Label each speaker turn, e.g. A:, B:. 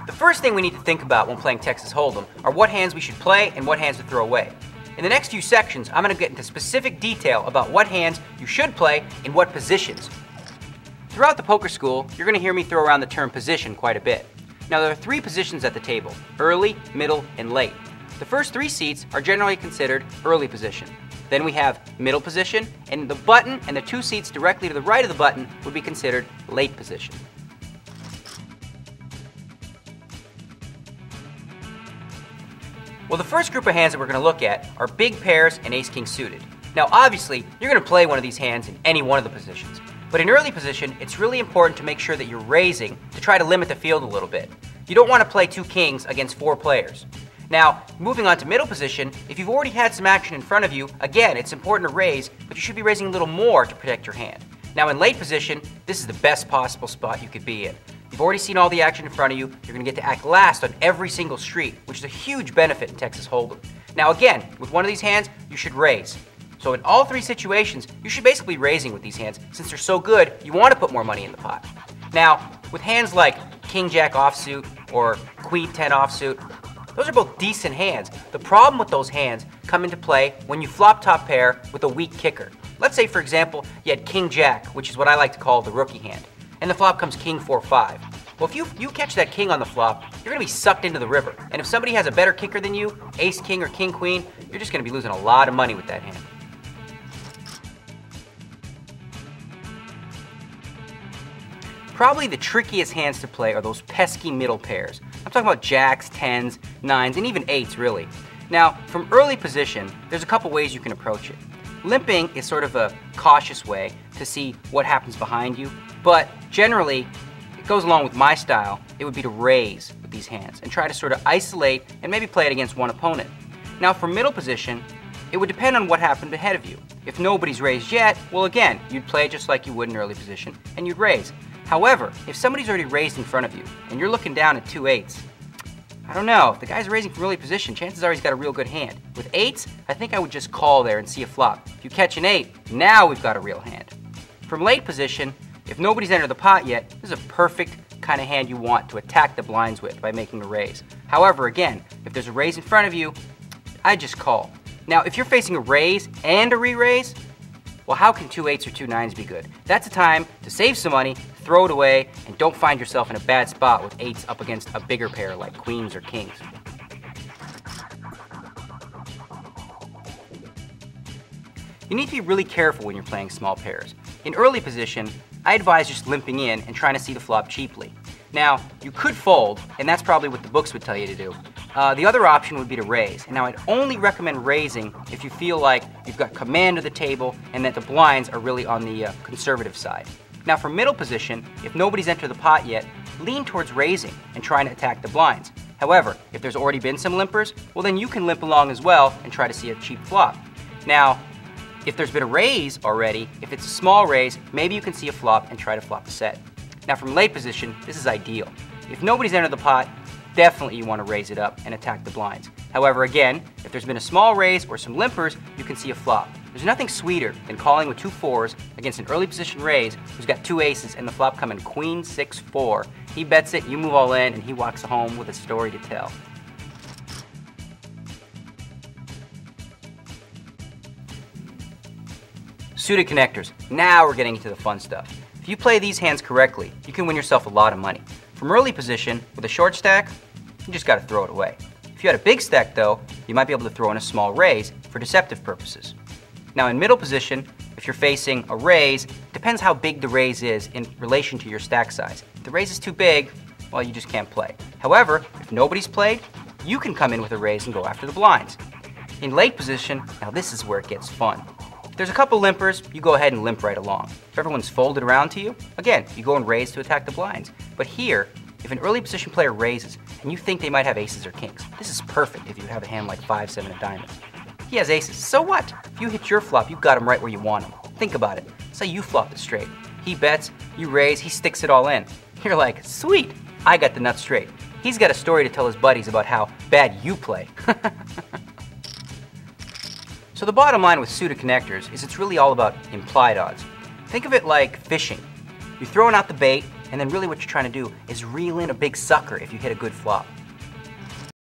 A: The first thing we need to think about when playing Texas Hold'em are what hands we should play and what hands to throw away. In the next few sections, I'm going to get into specific detail about what hands you should play in what positions. Throughout the poker school, you're going to hear me throw around the term position quite a bit. Now there are 3 positions at the table: early, middle, and late. The first 3 seats are generally considered early position. Then we have middle position, and the button and the 2 seats directly to the right of the button would be considered late position. Well, the first group of hands that we're going to look at are big pairs and ace-king suited. Now obviously, you're going to play one of these hands in any one of the positions. But in early position, it's really important to make sure that you're raising to try to limit the field a little bit. You don't want to play 2 kings against 4 players. Now, moving on to middle position, if you've already had some action in front of you, again, it's important to raise, but you should be raising a little more to protect your hand. Now in late position, this is the best possible spot you could be in. You've already seen all the action in front of you, you're going to get to act last on every single street, which is a huge benefit in Texas Hold'em. Now again, with one of these hands, you should raise. So in all 3 situations, you should basically be raising with these hands. Since they're so good, you want to put more money in the pot. Now, with hands like King-Jack offsuit or Queen-10 offsuit, those are both decent hands. The problem with those hands come into play when you flop top pair with a weak kicker. Let's say, for example, you had King-Jack, which is what I like to call the rookie hand, and the flop comes King-4-5. Well, if you catch that king on the flop, you're going to be sucked into the river. And if somebody has a better kicker than you, ace-king or king-queen, you're just going to be losing a lot of money with that hand. Probably the trickiest hands to play are those pesky middle pairs. I'm talking about jacks, 10s, 9s, and even 8s really. Now, from early position, there's a couple ways you can approach it. Limping is sort of a cautious way to see what happens behind you, but generally, it goes along with my style. It would be to raise with these hands and try to sort of isolate and maybe play it against one opponent. Now, for middle position, it would depend on what happened ahead of you. If nobody's raised yet, well again, you'd play it just like you would in early position, and you'd raise. However, if somebody's already raised in front of you, and you're looking down at 2 8s, I don't know, if the guy's raising from early position, chances are he's got a real good hand. With 8s, I think I would just call there and see a flop. If you catch an 8, now we've got a real hand. From late position, if nobody's entered the pot yet, this is a perfect kind of hand you want to attack the blinds with by making a raise. However, again, if there's a raise in front of you, I'd just call. Now, if you're facing a raise and a re-raise, well, how can 2 8s or 2 9s be good? That's a time to save some money, throw it away, and don't find yourself in a bad spot with 8s up against a bigger pair like queens or kings. You need to be really careful when you're playing small pairs. In early position, I advise just limping in and trying to see the flop cheaply. Now, you could fold, and that's probably what the books would tell you to do. The other option would be to raise. And now I'd only recommend raising if you feel like you've got command of the table and that the blinds are really on the conservative side. Now for middle position, if nobody's entered the pot yet, lean towards raising and trying to attack the blinds. However, if there's already been some limpers, well then you can limp along as well and try to see a cheap flop. Now, if there's been a raise already, if it's a small raise, maybe you can see a flop and try to flop the set. Now from late position, this is ideal. If nobody's entered the pot, definitely you want to raise it up and attack the blinds. However, again, if there's been a small raise or some limpers, you can see a flop. There's nothing sweeter than calling with 2 4s against an early position raise who's got 2 aces and the flop coming Queen 6-4. He bets it, you move all in, and he walks home with a story to tell. Suited connectors. Now we're getting into the fun stuff. If you play these hands correctly, you can win yourself a lot of money. From early position, with a short stack, you just got to throw it away. If you had a big stack though, you might be able to throw in a small raise for deceptive purposes. Now in middle position, if you're facing a raise, depends how big the raise is in relation to your stack size. If the raise is too big, well, you just can't play. However, if nobody's played, you can come in with a raise and go after the blinds. In late position, now this is where it gets fun. If there's a couple limpers, you go ahead and limp right along. If everyone's folded around to you, again, you go and raise to attack the blinds. But here, if an early position player raises and you think they might have aces or kings, this is perfect if you have a hand like 5-7 of diamonds. He has aces, so what? If you hit your flop, you've got him right where you want him. Think about it. Say you flop it straight. He bets, you raise, he sticks it all in. You're like, sweet, I got the nuts straight. He's got a story to tell his buddies about how bad you play. So the bottom line with suited connectors is it's really all about implied odds. Think of it like fishing. You're throwing out the bait, And then really what you're trying to do is reel in a big sucker if you hit a good flop.